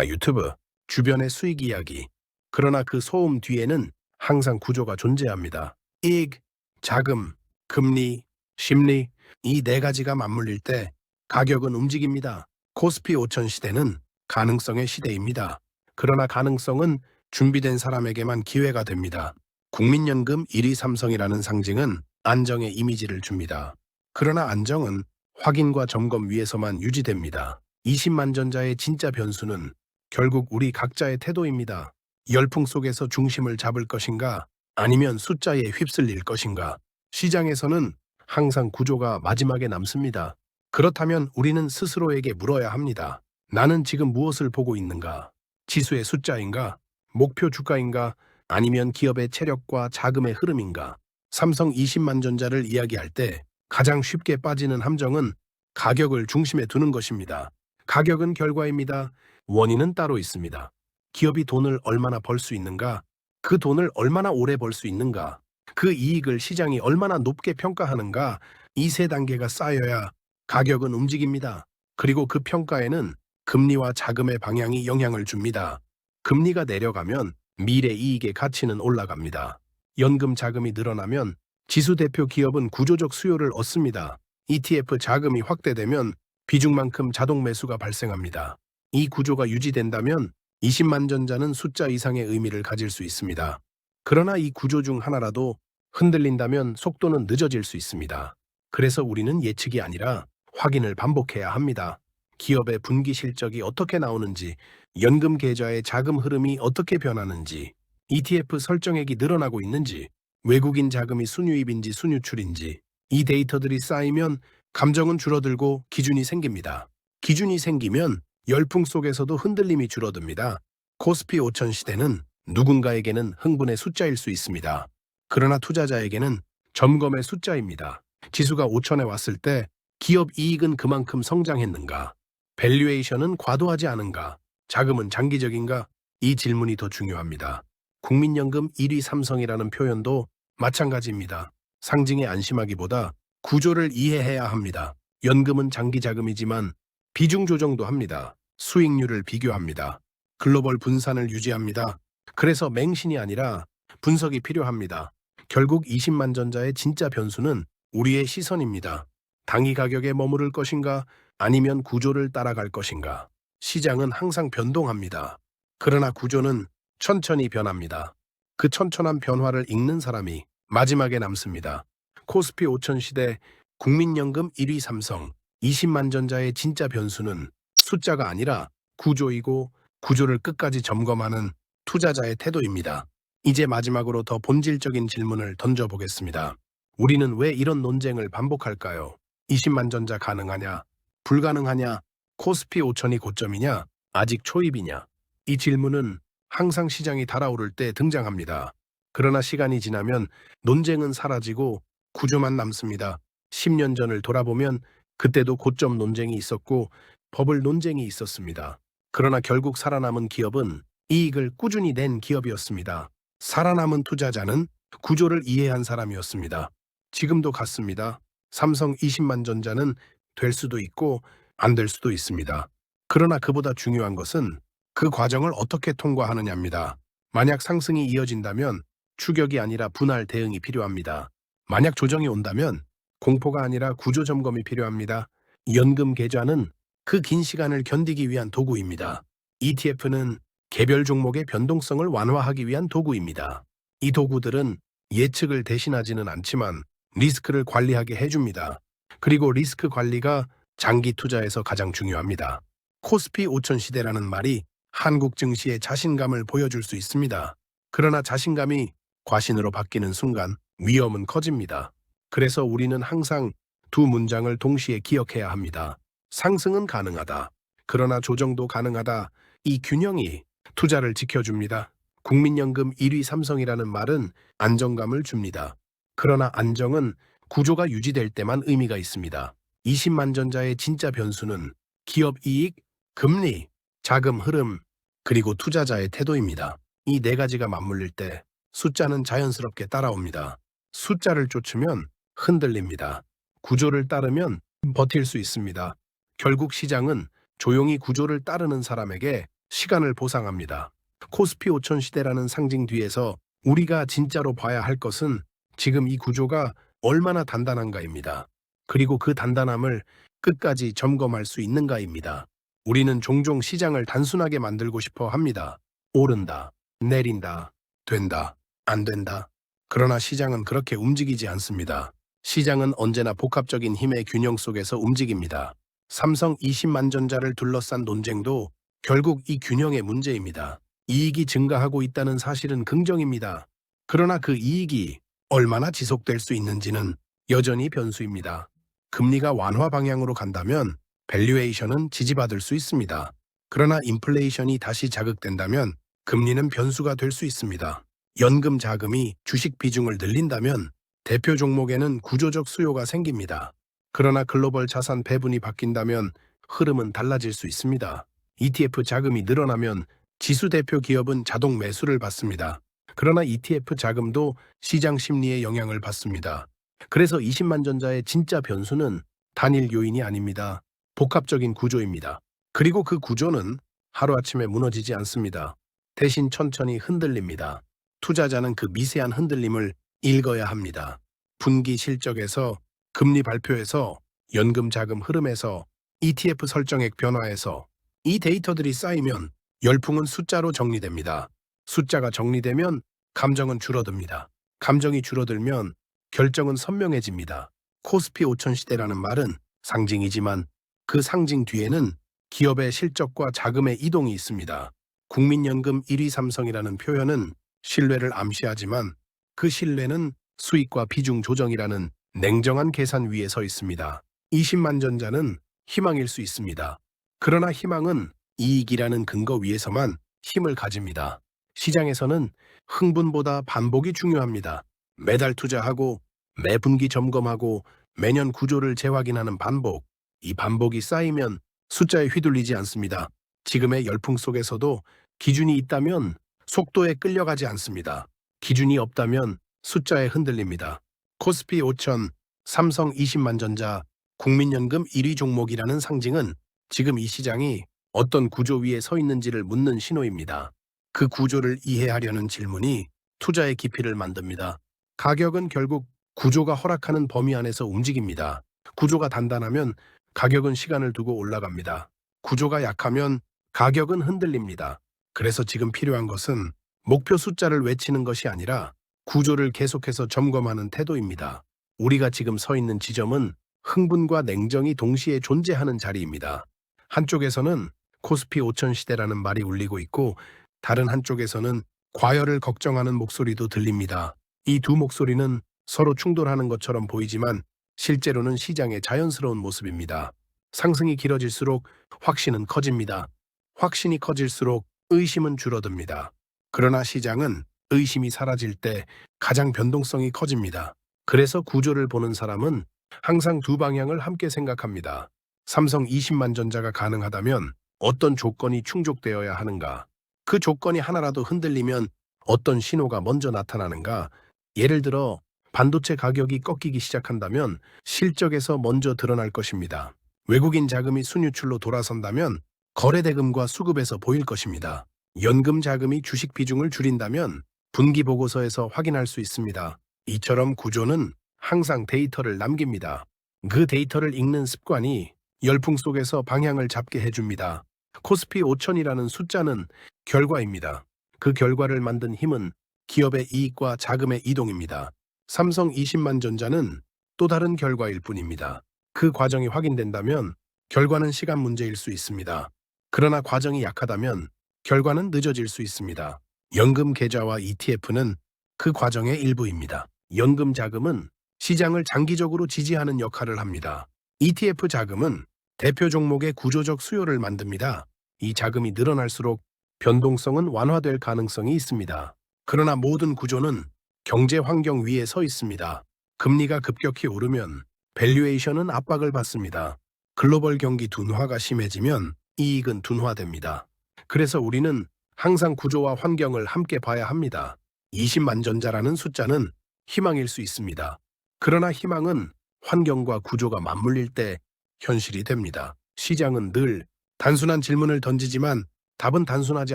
유튜브, 주변의 수익 이야기. 그러나 그 소음 뒤에는 항상 구조가 존재합니다. 이익, 자금, 금리, 심리, 이 네 가지가 맞물릴 때 가격은 움직입니다. 코스피 5000 시대는 가능성의 시대입니다. 그러나 가능성은 준비된 사람에게만 기회가 됩니다. 국민연금 1위 삼성이라는 상징은 안정의 이미지를 줍니다. 그러나 안정은 확인과 점검 위에서만 유지됩니다. 20만 전자의 진짜 변수는 결국 우리 각자의 태도입니다. 열풍 속에서 중심을 잡을 것인가, 아니면 숫자에 휩쓸릴 것인가. 시장에서는 항상 구조가 마지막에 남습니다. 그렇다면 우리는 스스로에게 물어야 합니다. 나는 지금 무엇을 보고 있는가? 지수의 숫자인가? 목표 주가인가? 아니면 기업의 체력과 자금의 흐름인가? 삼성 20만 전자를 이야기할 때 가장 쉽게 빠지는 함정은 가격을 중심에 두는 것입니다. 가격은 결과입니다. 원인은 따로 있습니다. 기업이 돈을 얼마나 벌 수 있는가? 그 돈을 얼마나 오래 벌 수 있는가? 그 이익을 시장이 얼마나 높게 평가하는가? 이 세 단계가 쌓여야 가격은 움직입니다. 그리고 그 평가에는 금리와 자금의 방향이 영향을 줍니다. 금리가 내려가면 미래 이익의 가치는 올라갑니다. 연금 자금이 늘어나면 지수 대표 기업은 구조적 수요를 얻습니다. ETF 자금이 확대되면 비중만큼 자동 매수가 발생합니다. 이 구조가 유지된다면 20만 전자는 숫자 이상의 의미를 가질 수 있습니다. 그러나 이 구조 중 하나라도 흔들린다면 속도는 늦어질 수 있습니다. 그래서 우리는 예측이 아니라 확인을 반복해야 합니다. 기업의 분기 실적이 어떻게 나오는지, 연금 계좌의 자금 흐름이 어떻게 변하는지, ETF 설정액이 늘어나고 있는지, 외국인 자금이 순유입인지 순유출인지, 이 데이터들이 쌓이면 감정은 줄어들고 기준이 생깁니다. 기준이 생기면 열풍 속에서도 흔들림이 줄어듭니다. 코스피 5000 시대는 누군가에게는 흥분의 숫자일 수 있습니다. 그러나 투자자에게는 점검의 숫자입니다. 지수가 5000에 왔을 때 기업 이익은 그만큼 성장했는가? 밸류에이션은 과도하지 않은가? 자금은 장기적인가? 이 질문이 더 중요합니다. 국민연금 1위 삼성이라는 표현도 마찬가지입니다. 상징에 안심하기보다 구조를 이해해야 합니다. 연금은 장기 자금이지만 비중 조정도 합니다. 수익률을 비교합니다. 글로벌 분산을 유지합니다. 그래서 맹신이 아니라 분석이 필요합니다. 결국 20만 전자의 진짜 변수는 우리의 시선입니다. 당위 가격에 머무를 것인가, 아니면 구조를 따라갈 것인가. 시장은 항상 변동합니다. 그러나 구조는 천천히 변합니다. 그 천천한 변화를 읽는 사람이 마지막에 남습니다. 코스피 5000 시대 국민연금 1위 삼성 20만 전자의 진짜 변수는 숫자가 아니라 구조이고, 구조를 끝까지 점검하는 투자자의 태도입니다. 이제 마지막으로 더 본질적인 질문을 던져보겠습니다. 우리는 왜 이런 논쟁을 반복할까요? 20만 전자 가능하냐? 불가능하냐? 코스피 5000이 고점이냐? 아직 초입이냐? 이 질문은 항상 시장이 달아오를 때 등장합니다. 그러나 시간이 지나면 논쟁은 사라지고 구조만 남습니다. 10년 전을 돌아보면 그때도 고점 논쟁이 있었고 버블 논쟁이 있었습니다. 그러나 결국 살아남은 기업은 이익을 꾸준히 낸 기업이었습니다. 살아남은 투자자는 구조를 이해한 사람이었습니다. 지금도 같습니다. 삼성 20만 전자는 될 수도 있고 안 될 수도 있습니다. 그러나 그보다 중요한 것은 그 과정을 어떻게 통과하느냐입니다. 만약 상승이 이어진다면 추격이 아니라 분할 대응이 필요합니다. 만약 조정이 온다면 공포가 아니라 구조 점검이 필요합니다. 연금 계좌는 그 긴 시간을 견디기 위한 도구입니다. ETF는 개별 종목의 변동성을 완화하기 위한 도구입니다. 이 도구들은 예측을 대신하지는 않지만 리스크를 관리하게 해줍니다. 그리고 리스크 관리가 장기 투자에서 가장 중요합니다. 코스피 5000 시대라는 말이 한국 증시의 자신감을 보여줄 수 있습니다. 그러나 자신감이 과신으로 바뀌는 순간 위험은 커집니다. 그래서 우리는 항상 두 문장을 동시에 기억해야 합니다. 상승은 가능하다. 그러나 조정도 가능하다. 이 균형이 투자를 지켜줍니다. 국민연금 1위 삼성이라는 말은 안정감을 줍니다. 그러나 안정은 구조가 유지될 때만 의미가 있습니다. 20만 전자의 진짜 변수는 기업 이익, 금리, 자금 흐름, 그리고 투자자의 태도입니다. 이 네 가지가 맞물릴 때 숫자는 자연스럽게 따라옵니다. 숫자를 쫓으면 흔들립니다. 구조를 따르면 버틸 수 있습니다. 결국 시장은 조용히 구조를 따르는 사람에게 시간을 보상합니다. 코스피 5000 시대라는 상징 뒤에서 우리가 진짜로 봐야 할 것은 지금 이 구조가 얼마나 단단한가입니다. 그리고 그 단단함을 끝까지 점검할 수 있는가입니다. 우리는 종종 시장을 단순하게 만들고 싶어 합니다. 오른다, 내린다, 된다, 안 된다. 그러나 시장은 그렇게 움직이지 않습니다. 시장은 언제나 복합적인 힘의 균형 속에서 움직입니다. 삼성 20만 전자를 둘러싼 논쟁도 결국 이 균형의 문제입니다. 이익이 증가하고 있다는 사실은 긍정입니다. 그러나 그 이익이 얼마나 지속될 수 있는지는 여전히 변수입니다. 금리가 완화 방향으로 간다면 밸류에이션은 지지받을 수 있습니다. 그러나 인플레이션이 다시 자극된다면 금리는 변수가 될 수 있습니다. 연금 자금이 주식 비중을 늘린다면 대표 종목에는 구조적 수요가 생깁니다. 그러나 글로벌 자산 배분이 바뀐다면 흐름은 달라질 수 있습니다. ETF 자금이 늘어나면 지수 대표 기업은 자동 매수를 받습니다. 그러나 ETF 자금도 시장 심리의 영향을 받습니다. 그래서 20만 전자의 진짜 변수는 단일 요인이 아닙니다. 복합적인 구조입니다. 그리고 그 구조는 하루아침에 무너지지 않습니다. 대신 천천히 흔들립니다. 투자자는 그 미세한 흔들림을 읽어야 합니다. 분기 실적에서, 금리 발표에서, 연금 자금 흐름에서, ETF 설정액 변화에서 이 데이터들이 쌓이면 열풍은 숫자로 정리됩니다. 숫자가 정리되면 감정은 줄어듭니다. 감정이 줄어들면 결정은 선명해집니다. 코스피 5000 시대라는 말은 상징이지만 그 상징 뒤에는 기업의 실적과 자금의 이동이 있습니다. 국민연금 1위 삼성이라는 표현은 신뢰를 암시하지만 그 신뢰는 수익과 비중 조정이라는 냉정한 계산 위에 서 있습니다. 20만 전자는 희망일 수 있습니다. 그러나 희망은 이익이라는 근거 위에서만 힘을 가집니다. 시장에서는 흥분보다 반복이 중요합니다. 매달 투자하고 매분기 점검하고 매년 구조를 재확인하는 반복. 이 반복이 쌓이면 숫자에 휘둘리지 않습니다. 지금의 열풍 속에서도 기준이 있다면 속도에 끌려가지 않습니다. 기준이 없다면 숫자에 흔들립니다. 코스피 5000, 삼성 20만 전자, 국민연금 1위 종목이라는 상징은 지금 이 시장이 어떤 구조 위에 서 있는지를 묻는 신호입니다. 그 구조를 이해하려는 질문이 투자의 깊이를 만듭니다. 가격은 결국 구조가 허락하는 범위 안에서 움직입니다. 구조가 단단하면 가격은 시간을 두고 올라갑니다. 구조가 약하면 가격은 흔들립니다. 그래서 지금 필요한 것은 목표 숫자를 외치는 것이 아니라 구조를 계속해서 점검하는 태도입니다. 우리가 지금 서 있는 지점은 흥분과 냉정이 동시에 존재하는 자리입니다. 한쪽에서는 코스피 5000 시대라는 말이 울리고 있고 다른 한쪽에서는 과열을 걱정하는 목소리도 들립니다. 이 두 목소리는 서로 충돌하는 것처럼 보이지만 실제로는 시장의 자연스러운 모습입니다. 상승이 길어질수록 확신은 커집니다. 확신이 커질수록 의심은 줄어듭니다. 그러나 시장은 의심이 사라질 때 가장 변동성이 커집니다. 그래서 구조를 보는 사람은 항상 두 방향을 함께 생각합니다. 삼성 20만 전자가 가능하다면 어떤 조건이 충족되어야 하는가? 그 조건이 하나라도 흔들리면 어떤 신호가 먼저 나타나는가? 예를 들어 반도체 가격이 꺾이기 시작한다면 실적에서 먼저 드러날 것입니다. 외국인 자금이 순유출로 돌아선다면 거래대금과 수급에서 보일 것입니다. 연금 자금이 주식 비중을 줄인다면 분기 보고서에서 확인할 수 있습니다. 이처럼 구조는 항상 데이터를 남깁니다. 그 데이터를 읽는 습관이 열풍 속에서 방향을 잡게 해줍니다. 코스피 5000이라는 숫자는 결과입니다. 그 결과를 만든 힘은 기업의 이익과 자금의 이동입니다. 삼성 20만 전자는 또 다른 결과일 뿐입니다. 그 과정이 확인된다면 결과는 시간 문제일 수 있습니다. 그러나 과정이 약하다면 결과는 늦어질 수 있습니다. 연금 계좌와 ETF는 그 과정의 일부입니다. 연금 자금은 시장을 장기적으로 지지하는 역할을 합니다. ETF 자금은 대표 종목의 구조적 수요를 만듭니다. 이 자금이 늘어날수록 변동성은 완화될 가능성이 있습니다. 그러나 모든 구조는 경제 환경 위에 서 있습니다. 금리가 급격히 오르면 밸류에이션은 압박을 받습니다. 글로벌 경기 둔화가 심해지면 이익은 둔화됩니다. 그래서 우리는 항상 구조와 환경을 함께 봐야 합니다. 20만 전자라는 숫자는 희망일 수 있습니다. 그러나 희망은 환경과 구조가 맞물릴 때 현실이 됩니다. 시장은 늘 단순한 질문을 던지지만 답은 단순하지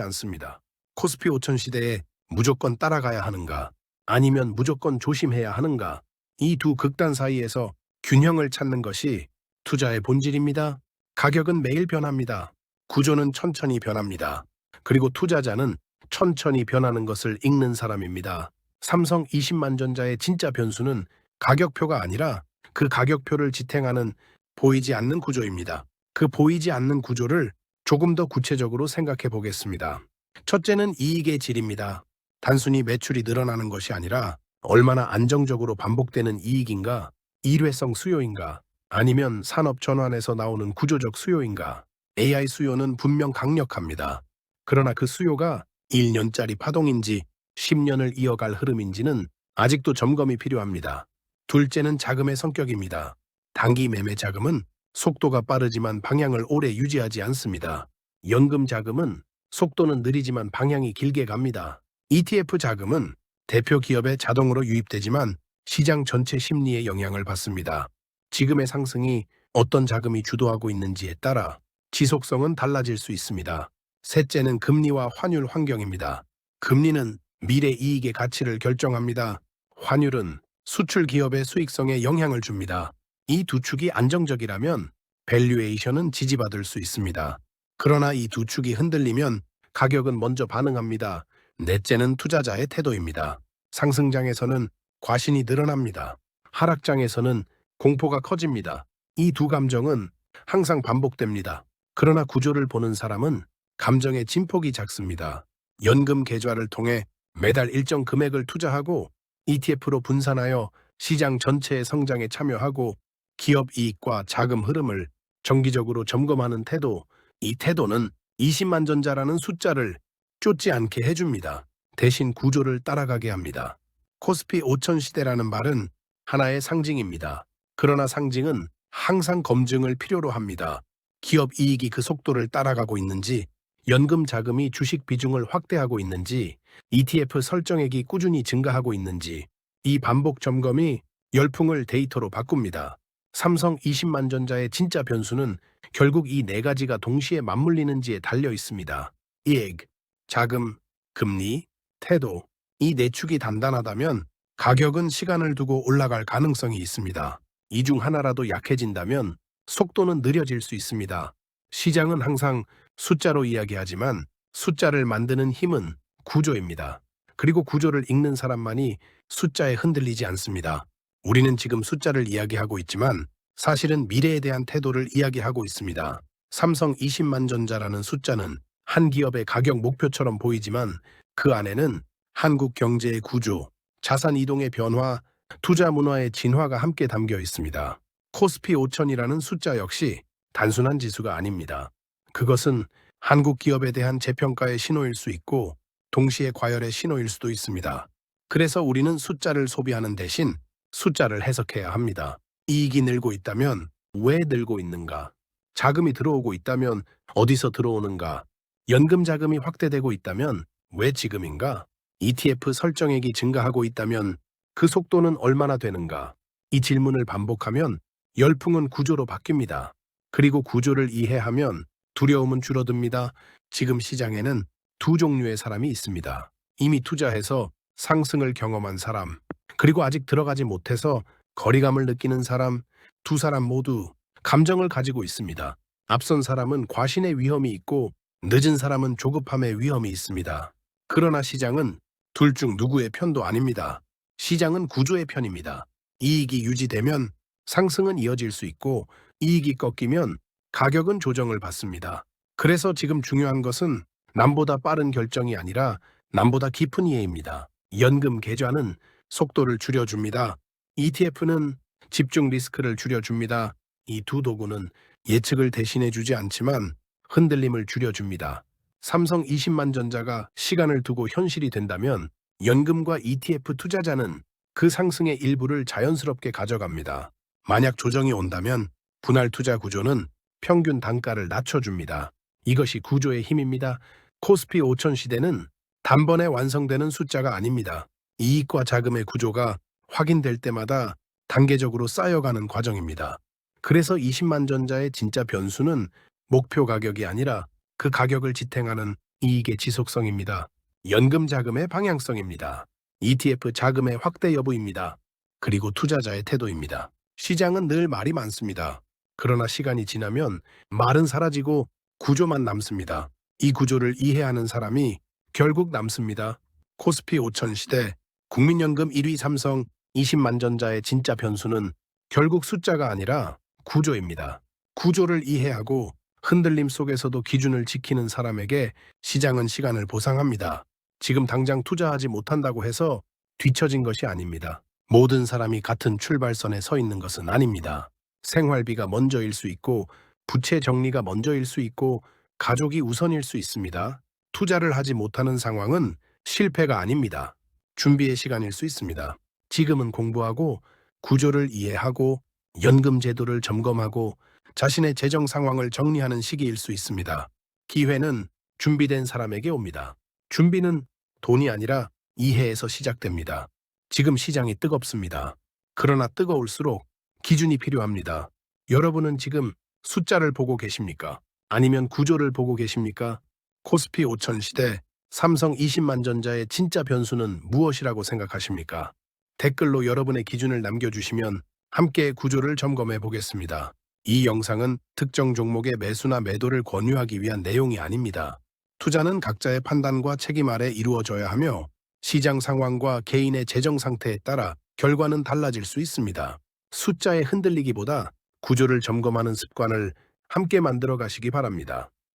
않습니다. 코스피 5000 시대에 무조건 따라가야 하는가, 아니면 무조건 조심해야 하는가, 이 두 극단 사이에서 균형을 찾는 것이 투자의 본질입니다. 가격은 매일 변합니다. 구조는 천천히 변합니다. 그리고 투자자는 천천히 변하는 것을 읽는 사람입니다. 삼성 20만 전자의 진짜 변수는 가격표가 아니라 그 가격표를 지탱하는 보이지 않는 구조입니다. 그 보이지 않는 구조를 조금 더 구체적으로 생각해 보겠습니다. 첫째는 이익의 질입니다. 단순히 매출이 늘어나는 것이 아니라 얼마나 안정적으로 반복되는 이익인가, 일회성 수요인가, 아니면 산업 전환에서 나오는 구조적 수요인가. AI 수요는 분명 강력합니다. 그러나 그 수요가 1년짜리 파동인지 10년을 이어갈 흐름인지는 아직도 점검이 필요합니다. 둘째는 자금의 성격입니다. 단기 매매 자금은 속도가 빠르지만 방향을 오래 유지하지 않습니다. 연금 자금은 속도는 느리지만 방향이 길게 갑니다. ETF 자금은 대표 기업에 자동으로 유입되지만 시장 전체 심리에 영향을 받습니다. 지금의 상승이 어떤 자금이 주도하고 있는지에 따라 지속성은 달라질 수 있습니다. 셋째는 금리와 환율 환경입니다. 금리는 미래 이익의 가치를 결정합니다. 환율은 수출 기업의 수익성에 영향을 줍니다. 이 두 축이 안정적이라면 밸류에이션은 지지받을 수 있습니다. 그러나 이 두 축이 흔들리면 가격은 먼저 반응합니다. 넷째는 투자자의 태도입니다. 상승장에서는 과신이 늘어납니다. 하락장에서는 공포가 커집니다. 이 두 감정은 항상 반복됩니다. 그러나 구조를 보는 사람은 감정의 진폭이 작습니다. 연금 계좌를 통해 매달 일정 금액을 투자하고 ETF로 분산하여 시장 전체의 성장에 참여하고 기업 이익과 자금 흐름을 정기적으로 점검하는 태도, 이 태도는 20만 전자라는 숫자를 쫓지 않게 해줍니다. 대신 구조를 따라가게 합니다. 코스피 5000 시대라는 말은 하나의 상징입니다. 그러나 상징은 항상 검증을 필요로 합니다. 기업 이익이 그 속도를 따라가고 있는지, 연금 자금이 주식 비중을 확대하고 있는지, ETF 설정액이 꾸준히 증가하고 있는지, 이 반복 점검이 열풍을 데이터로 바꿉니다. 삼성 20만 전자의 진짜 변수는 결국 이 네 가지가 동시에 맞물리는지에 달려 있습니다. 이익, 자금, 금리, 태도. 이 네 축이 단단하다면 가격은 시간을 두고 올라갈 가능성이 있습니다. 이 중 하나라도 약해진다면 속도는 느려질 수 있습니다. 시장은 항상 숫자로 이야기하지만 숫자를 만드는 힘은 구조입니다. 그리고 구조를 읽는 사람만이 숫자에 흔들리지 않습니다. 우리는 지금 숫자를 이야기하고 있지만 사실은 미래에 대한 태도를 이야기하고 있습니다. 삼성 20만 전자라는 숫자는 한 기업의 가격 목표처럼 보이지만 그 안에는 한국 경제의 구조, 자산 이동의 변화, 투자 문화의 진화가 함께 담겨 있습니다. 코스피 5000이라는 숫자 역시 단순한 지수가 아닙니다. 그것은 한국 기업에 대한 재평가의 신호일 수 있고 동시에 과열의 신호일 수도 있습니다. 그래서 우리는 숫자를 소비하는 대신 숫자를 해석해야 합니다. 이익이 늘고 있다면 왜 늘고 있는가? 자금이 들어오고 있다면 어디서 들어오는가? 연금 자금이 확대되고 있다면 왜 지금인가? ETF 설정액이 증가하고 있다면 그 속도는 얼마나 되는가? 이 질문을 반복하면 열풍은 구조로 바뀝니다. 그리고 구조를 이해하면 두려움은 줄어듭니다. 지금 시장에는 두 종류의 사람이 있습니다. 이미 투자해서 상승을 경험한 사람, 그리고 아직 들어가지 못해서 거리감을 느끼는 사람, 두 사람 모두 감정을 가지고 있습니다. 앞선 사람은 과신의 위험이 있고 늦은 사람은 조급함의 위험이 있습니다. 그러나 시장은 둘 중 누구의 편도 아닙니다. 시장은 구조의 편입니다. 이익이 유지되면 상승은 이어질 수 있고 이익이 꺾이면 가격은 조정을 받습니다. 그래서 지금 중요한 것은 남보다 빠른 결정이 아니라 남보다 깊은 이해입니다. 연금 계좌는 속도를 줄여줍니다. ETF는 집중 리스크를 줄여줍니다. 이 두 도구는 예측을 대신해주지 않지만 흔들림을 줄여줍니다. 삼성 20만 전자가 시간을 두고 현실이 된다면 연금과 ETF 투자자는 그 상승의 일부를 자연스럽게 가져갑니다. 만약 조정이 온다면 분할 투자 구조는 평균 단가를 낮춰줍니다. 이것이 구조의 힘입니다. 코스피 5000 시대는 단번에 완성되는 숫자가 아닙니다. 이익과 자금의 구조가 확인될 때마다 단계적으로 쌓여가는 과정입니다. 그래서 20만 전자의 진짜 변수는 목표 가격이 아니라 그 가격을 지탱하는 이익의 지속성입니다. 연금 자금의 방향성입니다. ETF 자금의 확대 여부입니다. 그리고 투자자의 태도입니다. 시장은 늘 말이 많습니다. 그러나 시간이 지나면 말은 사라지고 구조만 남습니다. 이 구조를 이해하는 사람이 결국 남습니다. 코스피 5000 시대 국민연금 1위 삼성 20만 전자의 진짜 변수는 결국 숫자가 아니라 구조입니다. 구조를 이해하고 흔들림 속에서도 기준을 지키는 사람에게 시장은 시간을 보상합니다. 지금 당장 투자하지 못한다고 해서 뒤처진 것이 아닙니다. 모든 사람이 같은 출발선에 서 있는 것은 아닙니다. 생활비가 먼저일 수 있고, 부채 정리가 먼저일 수 있고, 가족이 우선일 수 있습니다. 투자를 하지 못하는 상황은 실패가 아닙니다. 준비의 시간일 수 있습니다. 지금은 공부하고, 구조를 이해하고, 연금 제도를 점검하고, 자신의 재정 상황을 정리하는 시기일 수 있습니다. 기회는 준비된 사람에게 옵니다. 준비는 돈이 아니라 이해에서 시작됩니다. 지금 시장이 뜨겁습니다. 그러나 뜨거울수록 기준이 필요합니다. 여러분은 지금 숫자를 보고 계십니까? 아니면 구조를 보고 계십니까? 코스피 5000 시대 삼성 20만 전자의 진짜 변수는 무엇이라고 생각하십니까? 댓글로 여러분의 기준을 남겨주시면 함께 구조를 점검해 보겠습니다. 이 영상은 특정 종목의 매수나 매도를 권유하기 위한 내용이 아닙니다. 투자는 각자의 판단과 책임 아래 이루어져야 하며 시장 상황과 개인의 재정 상태에 따라 결과는 달라질 수 있습니다. 숫자에 흔들리기보다 구조를 점검하는 습관을 함께 만들어 가시기 바랍니다.